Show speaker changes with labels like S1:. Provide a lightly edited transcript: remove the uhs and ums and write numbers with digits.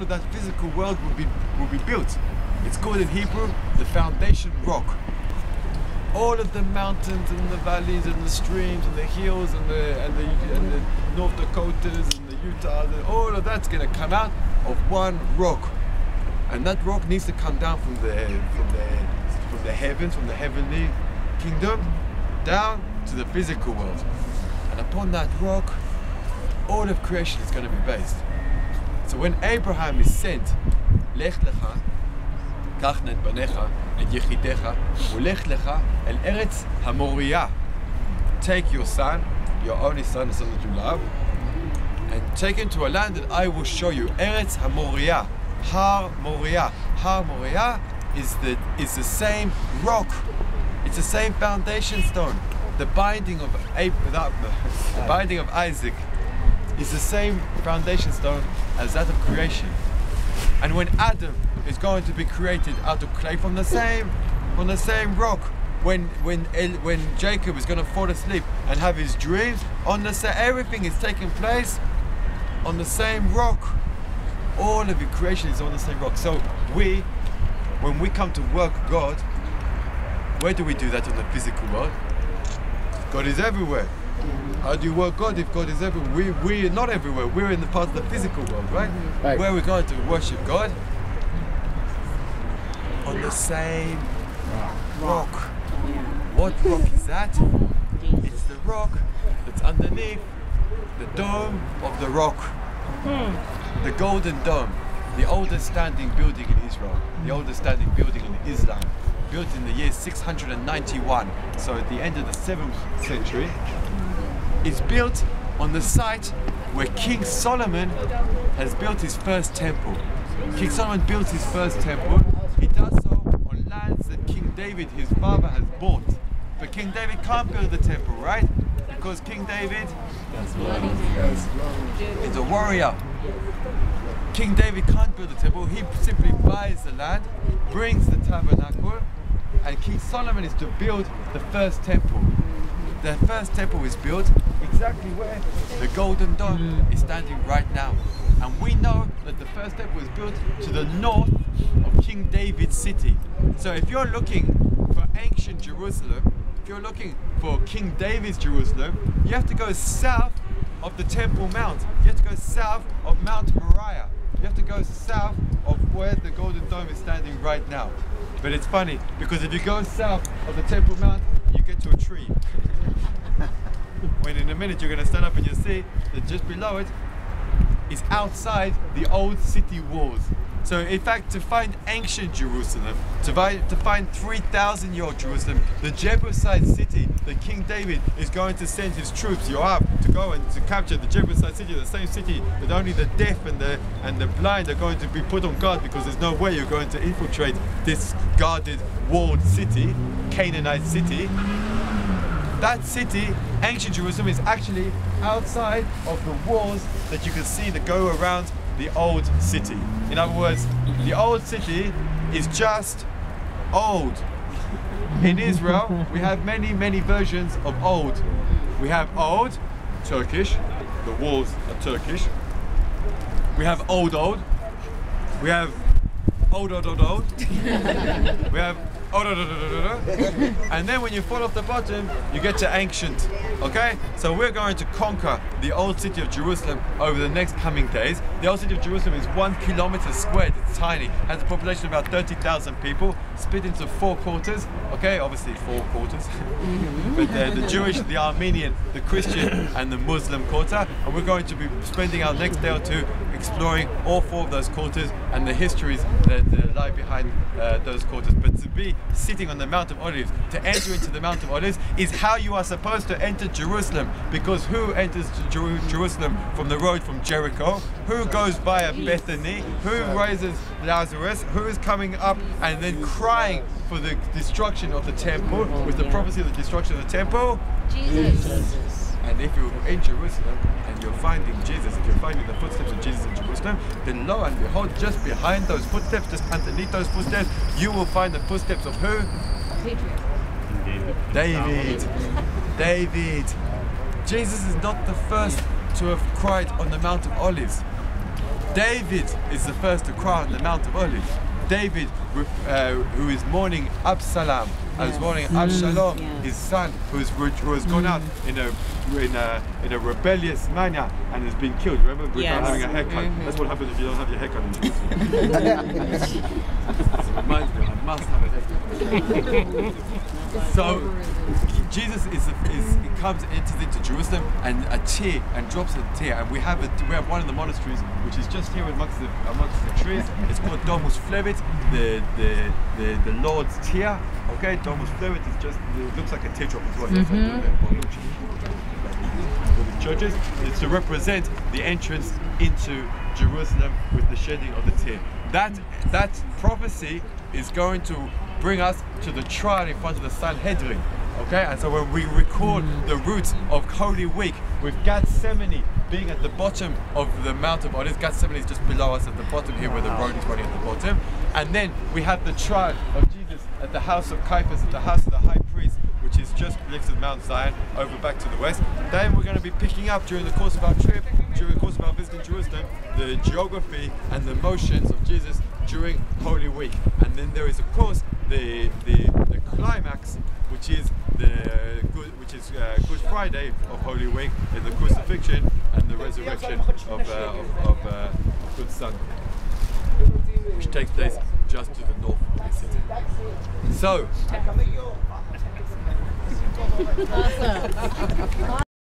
S1: that physical world will be built. It's called in Hebrew the foundation rock. All of the mountains and the valleys and the streams and the hills and the North Dakotas and the Utah, all of that's going to come out of one rock, and that rock needs to come down from the heavens, from the heavenly kingdom, down to the physical world, and upon that rock, all of creation is going to be based. So when Abraham is sent, Lech lecha, קח את בניך, את יחידך, ולך לך אל ארץ המוריה. Take your son, your only son, the son that you love, and take him to a land that I will show you. Eretz HaMoriah, Har Moriah. Har Moriah is the same rock. It's the same foundation stone. The binding of Isaac is the same foundation stone as that of creation. And when Adam is going to be created out of clay from the same rock, when Jacob is going to fall asleep and have his dreams, everything is taking place on the same rock. All of the creation is on the same rock. So when we come to work God, where do we do that in the physical world? God is everywhere. How do you work God if God is everywhere? We are not everywhere. We're in the part of the physical world, right? Where are we going to worship God? On the same rock. What rock is that? It's the rock that's underneath the dome of the rock. The Golden Dome, the oldest standing building in Israel, the oldest standing building in Islam, built in the year 691, so at the end of the 7th century. It's built on the site where King Solomon has built his first temple. King Solomon built his first temple. He does so on lands that King David, his father, has bought. But King David can't build the temple, right? Because King David is a warrior. King David can't build the temple. He simply buys the land, brings the tabernacle, and King Solomon is to build the first temple. The first temple is built exactly where the Golden Dome is standing right now. And we know that the first temple was built to the north of King David's city. So if you're looking for ancient Jerusalem, if you're looking for King David's Jerusalem, you have to go south of the Temple Mount. You have to go south of Mount Moriah. You have to go south of where the Golden Dome is standing right now. But it's funny, because if you go south of the Temple Mount, you get to a tree. When in a minute you're going to stand up and you'll see that just below it is outside the old city walls. So in fact, to find ancient Jerusalem, to find 3,000-year-old Jerusalem, the Jebusite city that King David is going to send his troops, Yoav, to go and to capture the Jebusite city, the same city that only the deaf and the blind are going to be put on guard, because there's no way you're going to infiltrate this guarded, walled city, Canaanite city. That city, ancient Jerusalem, is actually outside of the walls that you can see that go around the old city. In other words, the old city is just old. In Israel, we have many versions of old. We have old, Turkish, the walls are Turkish. We have old. We have old. We have and then when you fall off the bottom, you get to ancient. Okay? So we're going to conquer the old city of Jerusalem over the next coming days. The old city of Jerusalem is 1 kilometer squared. It's tiny. Has a population of about 30,000 people, split into 4 quarters. Okay, obviously 4 quarters. But the Jewish, the Armenian, the Christian, and the Muslim quarter. And we're going to be spending our next day or two exploring all 4 of those quarters and the histories that lie behind those quarters. But to be sitting on the Mount of Olives, to enter into the Mount of Olives, is how you are supposed to enter Jerusalem. Because who enters Jerusalem from the road from Jericho? Who goes via Bethany? Who raises Lazarus? Who is coming up and then crying for the destruction of the temple, with the prophecy of the destruction of the temple? Jesus. And if you're in Jerusalem and you're finding Jesus, if you're finding the footsteps of Jesus in Jerusalem, then lo and behold, just behind those footsteps, just underneath those footsteps, you will find the footsteps of who? David. Jesus is not the first to have cried on the Mount of Olives. David is the first to cry on the Mount of Olives. David, who is mourning Absalom, and is mourning Absalom, his son, who has gone out in a rebellious manner and has been killed. Remember, without having a haircut. That's what happens if you don't have your haircut. It reminds me, I must have a haircut. So Jesus enters into Jerusalem and drops a tear, and we have one of the monasteries which is just here amongst the trees. It's called Domus Flevit, the Lord's tear. Okay, Domus Flevit is just, it looks like a teardrop as well. Churches, it's to represent the entrance into Jerusalem with the shedding of the tear. That prophecy is going to bring us to the trial in front of the Sanhedrin. Okay, and so when we record the route of Holy Week with Gethsemane being at the bottom of the Mount of Olives, Gethsemane is just below us at the bottom here where the road is running at the bottom, and then we have the trial of Jesus at the house of Caiaphas, at the house of the high priest, which is just next to Mount Zion, over back to the west. Then we're going to be picking up during the course of our trip, during the course of our visit in Jerusalem, the geography and the motions of Jesus during Holy Week. And then there is, of course, the climax, which is Good Friday of Holy Week, in the crucifixion and the resurrection of Good Sunday, which takes place just to the north of the city. So.